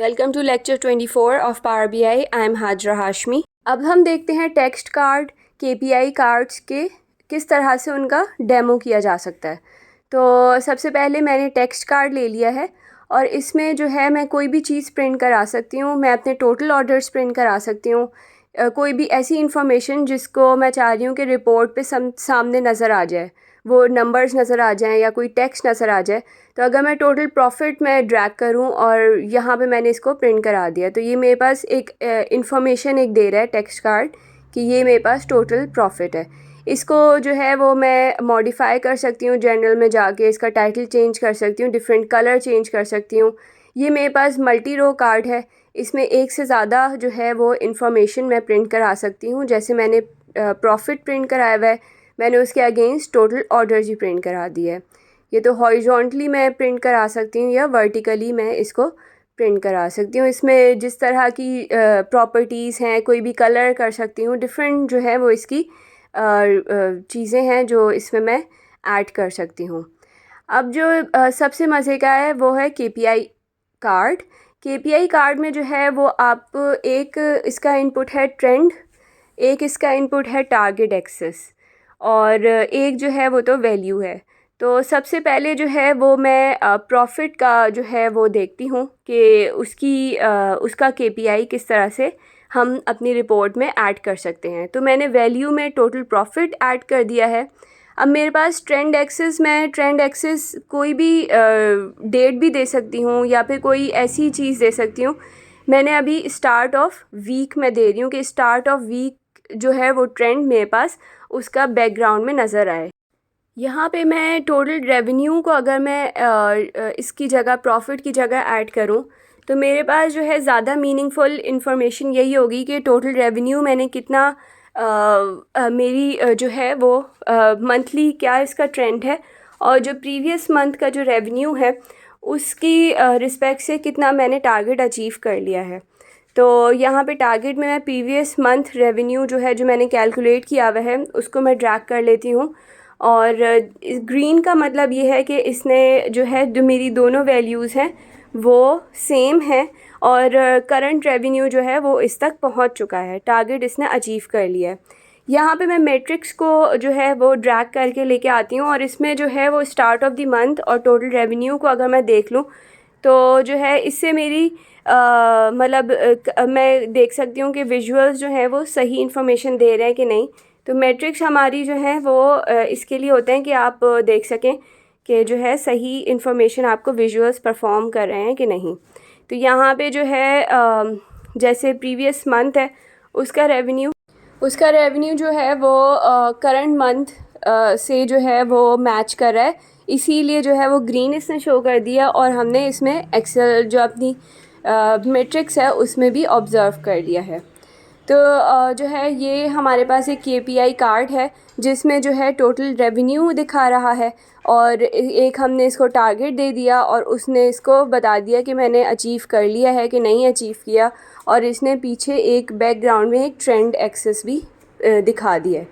Welcome to lecture 24 of Power BI. I am Hajra Hashmi. अब हम देखते हैं टेक्स्ट कार्ड केपीआई कार्ड्स के किस तरह से उनका डेमो किया जा सकता है। तो सबसे पहले मैंने टेक्स्ट कार्ड ले लिया है और इसमें जो है मैं कोई भी चीज़ प्रिंट करा सकती हूँ। मैं अपने टोटल ऑर्डर्स प्रिंट करा सकती हूँ, कोई भी ऐसी इंफॉर्मेशन जिसको मैं चाह रही हूँ कि रिपोर्ट पे सामने नज़र आ जाए, वो नंबर्स नज़र आ जाएं या कोई टेक्स्ट नज़र आ जाए। तो अगर मैं टोटल प्रॉफिट में ड्रैग करूं और यहाँ पे मैंने इसको प्रिंट करा दिया तो ये मेरे पास एक इंफॉर्मेशन एक दे रहा है टेक्स्ट कार्ड कि ये मेरे पास टोटल प्रॉफिट है। इसको जो है वो मैं मॉडिफाई कर सकती हूँ, जनरल में जाके इसका टाइटल चेंज कर सकती हूँ, डिफरेंट कलर चेंज कर सकती हूँ। ये मेरे पास मल्टी रो कार्ड है, इसमें एक से ज़्यादा जो है वो इंफॉर्मेशन मैं प्रिंट करा सकती हूँ। जैसे मैंने प्रॉफिट प्रिंट कराया हुआ है, मैंने उसके अगेंस्ट टोटल ऑर्डर्स ही प्रिंट करा दिया है। ये तो हॉरिजॉन्टली मैं प्रिंट करा सकती हूँ या वर्टिकली मैं इसको प्रिंट करा सकती हूँ। इसमें जिस तरह की प्रॉपर्टीज़ हैं, कोई भी कलर कर सकती हूँ, डिफरेंट जो है वो इसकी चीज़ें हैं जो इसमें मैं ऐड कर सकती हूँ। अब जो सबसे मज़े का है वो है केपीआई कार्ड। केपीआई कार्ड में जो है वो आप एक इसका इनपुट है ट्रेंड, एक इसका इनपुट है टारगेट एक्सेस और एक जो है वो तो वैल्यू है। तो सबसे पहले जो है वो मैं प्रॉफिट का जो है वो देखती हूँ कि उसका केपीआई किस तरह से हम अपनी रिपोर्ट में ऐड कर सकते हैं। तो मैंने वैल्यू में टोटल प्रॉफिट ऐड कर दिया है। अब मेरे पास ट्रेंड एक्सेस, मैं ट्रेंड एक्सेस कोई भी डेट भी दे सकती हूँ या फिर कोई ऐसी चीज़ दे सकती हूँ। मैंने अभी स्टार्ट ऑफ वीक में दे रही हूँ कि स्टार्ट ऑफ वीक जो है वो ट्रेंड मेरे पास उसका बैकग्राउंड में नज़र आए। यहाँ पे मैं टोटल रेवेन्यू को अगर मैं इसकी जगह प्रॉफिट की जगह ऐड करूँ तो मेरे पास जो है ज़्यादा मीनिंगफुल इन्फॉर्मेशन यही होगी कि टोटल रेवेन्यू मैंने कितना मेरी जो है वो मंथली क्या इसका ट्रेंड है और जो प्रीवियस मंथ का जो रेवेन्यू है उसकी रिस्पेक्ट से कितना मैंने टारगेट अचीव कर लिया है। तो यहाँ पे टारगेट में मैं प्रीवियस मंथ रेवेन्यू जो है जो मैंने कैलकुलेट किया हुआ है उसको मैं ड्रैग कर लेती हूँ। और ग्रीन का मतलब ये है कि इसने जो है जो मेरी दोनों वैल्यूज़ हैं वो सेम है और करंट रेवेन्यू जो है वो इस तक पहुंच चुका है, टारगेट इसने अचीव कर लिया है। यहाँ पे मैं मैट्रिक्स को जो है वो ड्रैग करके लेके आती हूँ और इसमें जो है वो स्टार्ट ऑफ द मंथ और टोटल रेवेन्यू को अगर मैं देख लूँ तो जो है इससे मेरी मतलब मैं देख सकती हूँ कि विजुअल्स जो है वो सही इन्फॉर्मेशन दे रहे हैं कि नहीं। तो मैट्रिक्स हमारी जो है वो इसके लिए होते हैं कि आप देख सकें कि जो है सही इन्फॉर्मेशन आपको विजुअल्स परफॉर्म कर रहे हैं कि नहीं। तो यहाँ पे जो है जैसे प्रीवियस मंथ है उसका रेवेन्यू जो है वो करंट मंथ से जो है वो मैच कर रहा है, इसीलिए जो है वो ग्रीन इसने शो कर दिया और हमने इसमें एक्सेल जो अपनी मैट्रिक्स है उसमें भी ऑब्ज़र्व कर लिया है। तो जो है ये हमारे पास एक केपीआई कार्ड है जिसमें जो है टोटल रेवेन्यू दिखा रहा है और एक हमने इसको टारगेट दे दिया और उसने इसको बता दिया कि मैंने अचीव कर लिया है कि नहीं अचीव किया और इसने पीछे एक बैकग्राउंड में एक ट्रेंड एक्सेस भी दिखा दिया है।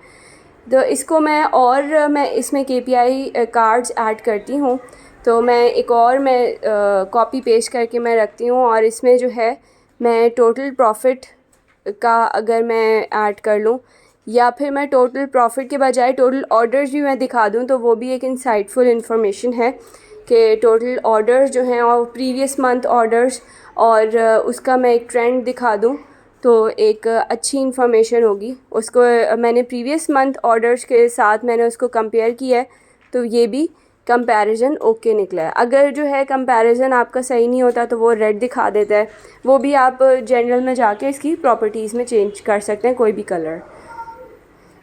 तो इसको मैं इसमें केपीआई कार्ड्स ऐड करती हूँ तो मैं एक और मैं कॉपी पेस्ट करके मैं रखती हूँ और इसमें जो है मैं टोटल प्रॉफिट का अगर मैं ऐड कर लूँ या फिर मैं टोटल प्रॉफिट के बजाय टोटल ऑर्डर्स भी मैं दिखा दूँ तो वो भी एक इंसाइटफुल इन्फॉर्मेशन है कि टोटल ऑर्डर्स जो हैं और प्रीवियस मंथ ऑर्डर्स और उसका मैं एक ट्रेंड दिखा दूँ तो एक अच्छी इन्फॉर्मेशन होगी। उसको मैंने प्रीवियस मंथ ऑर्डर्स के साथ मैंने उसको कंपेयर किया है तो ये भी कंपैरिजन ओके निकला है। अगर जो है कंपैरिजन आपका सही नहीं होता तो वो रेड दिखा देता है, वो भी आप जनरल में जाके इसकी प्रॉपर्टीज़ में चेंज कर सकते हैं कोई भी कलर।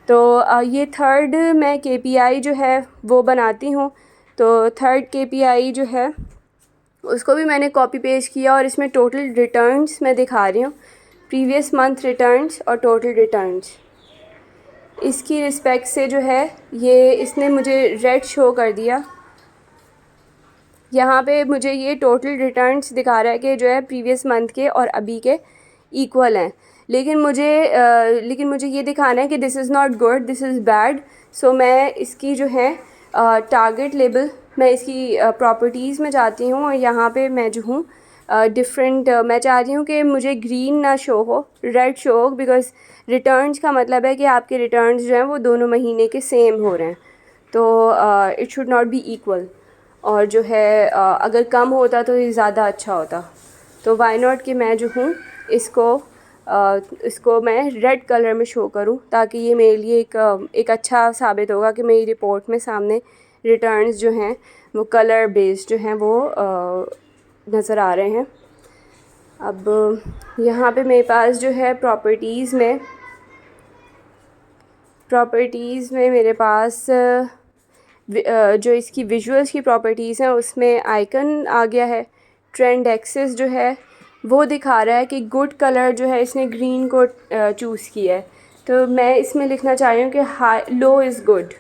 तो ये थर्ड मैं केपीआई जो है वो बनाती हूँ। तो थर्ड केपीआई जो है उसको भी मैंने कॉपी पेस्ट किया और इसमें टोटल रिटर्न्स मैं दिखा रही हूँ, प्रीवियस मंथ रिटर्न्स और टोटल रिटर्न्स। इसकी रिस्पेक्ट से जो है ये इसने मुझे रेड शो कर दिया। यहाँ पे मुझे ये टोटल रिटर्न्स दिखा रहा है कि जो है प्रीवियस मंथ के और अभी के इक्वल हैं, लेकिन मुझे ये दिखाना है कि this is not good, this is bad. So मैं इसकी जो है टारगेट लेबल, मैं इसकी प्रॉपर्टीज़ में जाती हूँ और यहाँ पे मैं जो हूँ डिफरेंट मैं चाह रही हूँ कि मुझे ग्रीन ना शो हो, रेड शो हो, बिकॉज़ रिटर्न्स का मतलब है कि आपके रिटर्न्स जो हैं वो दोनों महीने के सेम हो रहे हैं, तो it should not be equal. और जो है अगर कम होता तो ये ज़्यादा अच्छा होता। तो वाई नॉट कि मैं जो हूँ इसको मैं रेड कलर में शो करूँ, ताकि ये मेरे लिए एक अच्छा साबित होगा कि मेरी रिपोर्ट में सामने रिटर्न्स जो हैं वो कलर बेस्ड जो हैं वो नज़र आ रहे हैं। अब यहाँ पे मेरे पास जो है प्रॉपर्टीज़ में मेरे पास जो इसकी विजुअल्स की प्रॉपर्टीज़ हैं उसमें आइकन आ गया है। ट्रेंड एक्सिस जो है वो दिखा रहा है कि गुड कलर जो है इसने ग्रीन को चूज़ किया है। तो मैं इसमें लिखना चाह रही हूँ कि हाई लो इज़ गुड,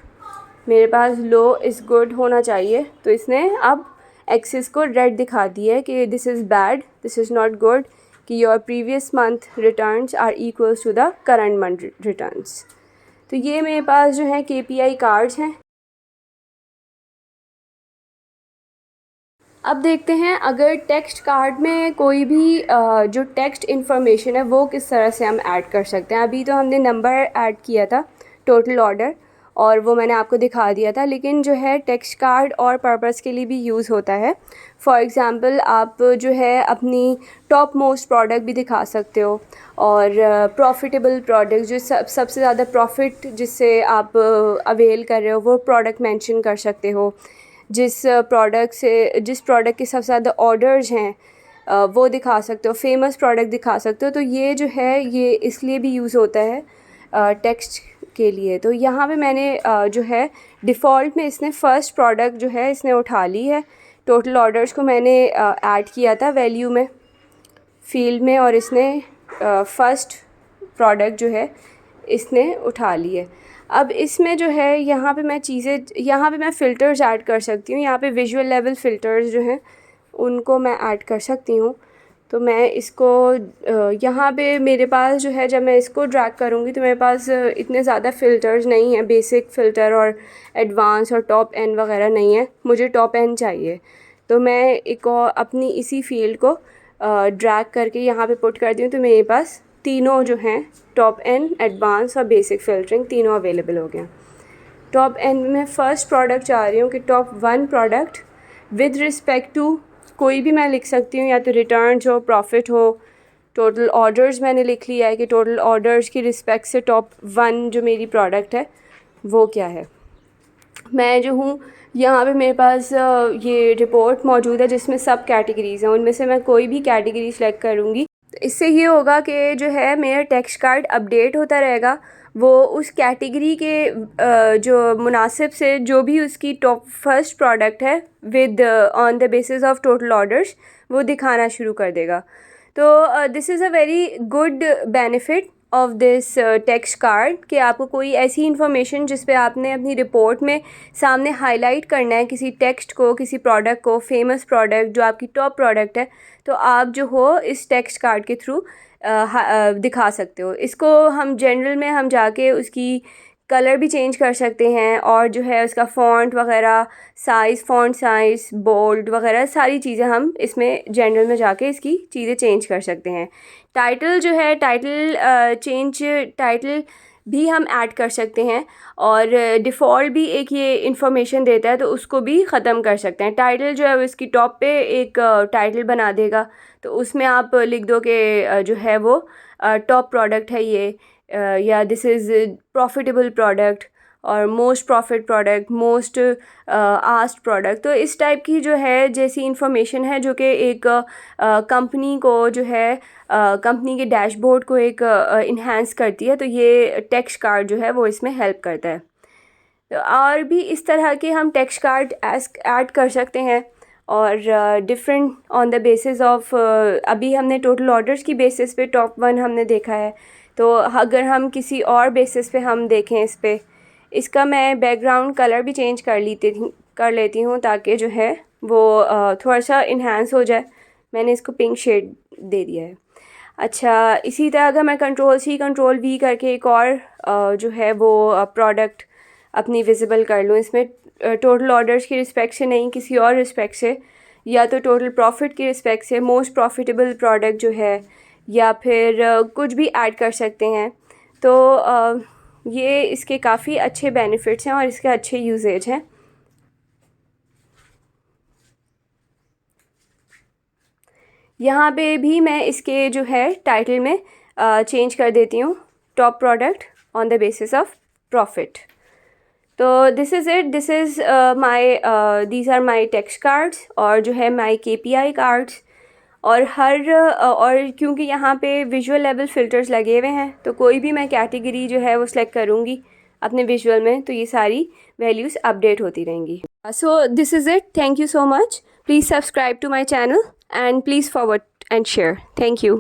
मेरे पास लो इज़ गुड होना चाहिए। तो इसने अब एक्सिस को रेड दिखा दिया है कि this is bad, this is not good, कि your previous month returns are equals to the current month returns. तो ये मेरे पास जो है KPI कार्ड्स हैं। अब देखते हैं अगर टेक्स्ट कार्ड में कोई भी जो टेक्स्ट इन्फॉर्मेशन है वो किस तरह से हम ऐड कर सकते हैं। अभी तो हमने नंबर ऐड किया था, टोटल ऑर्डर, और वो मैंने आपको दिखा दिया था, लेकिन जो है टेक्स्ट कार्ड और पर्पस के लिए भी यूज़ होता है। फॉर एग्ज़ाम्पल आप जो है अपनी टॉप मोस्ट प्रोडक्ट भी दिखा सकते हो, और प्रॉफिटेबल प्रोडक्ट जो सबसे ज़्यादा प्रॉफिट जिससे आप अवेल कर रहे हो वो प्रोडक्ट मेंशन कर सकते हो। जिस प्रोडक्ट के सबसे ज़्यादा ऑर्डर्स हैं वो दिखा सकते हो, फेमस प्रोडक्ट दिखा सकते हो। तो ये जो है ये इसलिए भी यूज़ होता है टेक्स्ट के लिए। तो यहाँ पे मैंने जो है डिफ़ॉल्ट में इसने फ़र्स्ट प्रोडक्ट जो है इसने उठा ली है। टोटल ऑर्डर्स को मैंने ऐड किया था वैल्यू में, फील्ड में, और इसने फ़र्स्ट प्रोडक्ट जो है इसने उठा ली है। अब इसमें जो है यहाँ पे मैं फ़िल्टर्स ऐड कर सकती हूँ। यहाँ पे विजुअल लेवल फ़िल्टर्स जो हैं उनको मैं ऐड कर सकती हूँ। तो मैं इसको यहाँ पे मेरे पास जो है जब मैं इसको ड्रैग करूँगी तो मेरे पास इतने ज़्यादा फ़िल्टर्स नहीं हैं, बेसिक फ़िल्टर और एडवांस और टॉप एंड वगैरह नहीं है, मुझे टॉप एंड चाहिए। तो मैं एक और अपनी इसी फील्ड को ड्रैग करके यहाँ पे पुट करती हूँ। तो मेरे पास तीनों जो हैं टॉप एंड, एडवांस और बेसिक फ़िल्टरिंग तीनों अवेलेबल हो गए। टॉप एंड में फ़र्स्ट प्रोडक्ट चाह रही हूँ कि top 1 product with respect to कोई भी मैं लिख सकती हूँ, या तो रिटर्न्स हो, प्रॉफिट हो। टोटल ऑर्डर्स मैंने लिख लिया है कि टोटल ऑर्डर्स की रिस्पेक्ट से टॉप 1 जो मेरी प्रोडक्ट है वो क्या है। मैं जो हूँ यहाँ पे मेरे पास ये रिपोर्ट मौजूद है जिसमें सब कैटेगरीज़ हैं, उनमें से मैं कोई भी कैटेगरी सेलेक्ट करूँगी। इससे ये होगा कि जो है मेरा टेक्स्ट कार्ड अपडेट होता रहेगा, वो उस कैटेगरी के जो मुनासिब से जो भी उसकी टॉप फर्स्ट प्रोडक्ट है with on the basis of total orders वो दिखाना शुरू कर देगा। तो this is a very good benefit of this text card कि आपको कोई ऐसी इन्फॉर्मेशन जिस पे आपने अपनी रिपोर्ट में सामने हाईलाइट करना है किसी टेक्स्ट को, किसी प्रोडक्ट को, फेमस प्रोडक्ट जो आपकी टॉप प्रोडक्ट है, तो आप जो हो इस टेक्स्ट कार्ड के थ्रू दिखा सकते हो। इसको हम जनरल में हम जाके उसकी कलर भी चेंज कर सकते हैं, और जो है उसका फ़ॉन्ट वगैरह, फ़ॉन्ट साइज़, बोल्ड वगैरह सारी चीज़ें हम इसमें जनरल में जाके इसकी चीज़ें चेंज कर सकते हैं। टाइटल जो है टाइटल भी हम ऐड कर सकते हैं, और डिफ़ॉल्ट भी एक ये इन्फॉर्मेशन देता है तो उसको भी ख़त्म कर सकते हैं। टाइटल जो है वो इसकी टॉप पे एक टाइटल बना देगा, तो उसमें आप लिख दो कि जो है वो टॉप प्रोडक्ट है ये, या दिस इज़ प्रॉफिटेबल प्रोडक्ट, और most profit product, most asked product. तो इस टाइप की जो है जैसी इन्फॉर्मेशन है जो कि एक कंपनी को जो है कंपनी के डैशबोर्ड को एक इन्हांस करती है, तो ये टेक्स्ट कार्ड जो है वो इसमें हेल्प करता है। तो और भी इस तरह के हम टेक्स्ट कार्ड ऐड कर सकते हैं, और different on the basis of अभी हमने टोटल ऑर्डर्स की बेसिस पे टॉप 1 हमने देखा है। तो अगर हम किसी और बेसिस पे हम देखें इस पे, इसका मैं बैकग्राउंड कलर भी चेंज कर लेती हूँ ताकि जो है वो थोड़ा सा इन्हांस हो जाए। मैंने इसको पिंक शेड दे दिया है। अच्छा, इसी तरह अगर मैं Ctrl+C Ctrl+V करके एक और जो है वो प्रोडक्ट अपनी विजिबल कर लूँ, इसमें टोटल ऑर्डर्स की रिस्पेक्ट से नहीं, किसी और रिस्पेक्ट से, या तो टोटल प्रॉफिट के रिस्पेक्ट से मोस्ट प्रॉफिटेबल प्रोडक्ट जो है, या फिर कुछ भी ऐड कर सकते हैं। तो ये इसके काफ़ी अच्छे बेनिफिट्स हैं और इसके अच्छे यूजेज हैं। यहाँ पे भी मैं इसके जो है टाइटल में चेंज कर देती हूँ, top product on the basis of profit. तो this is it, this is my these are my text cards और जो है माय KPI कार्ड्स। और और क्योंकि यहाँ पे विजुअल लेवल फ़िल्टर्स लगे हुए हैं, तो कोई भी मैं कैटेगरी जो है वो सिलेक्ट करूँगी अपने विजुअल में, तो ये सारी वैल्यूज़ अपडेट होती रहेंगी। So this is it, thank you so much. Please subscribe to my channel and please forward and share. Thank you.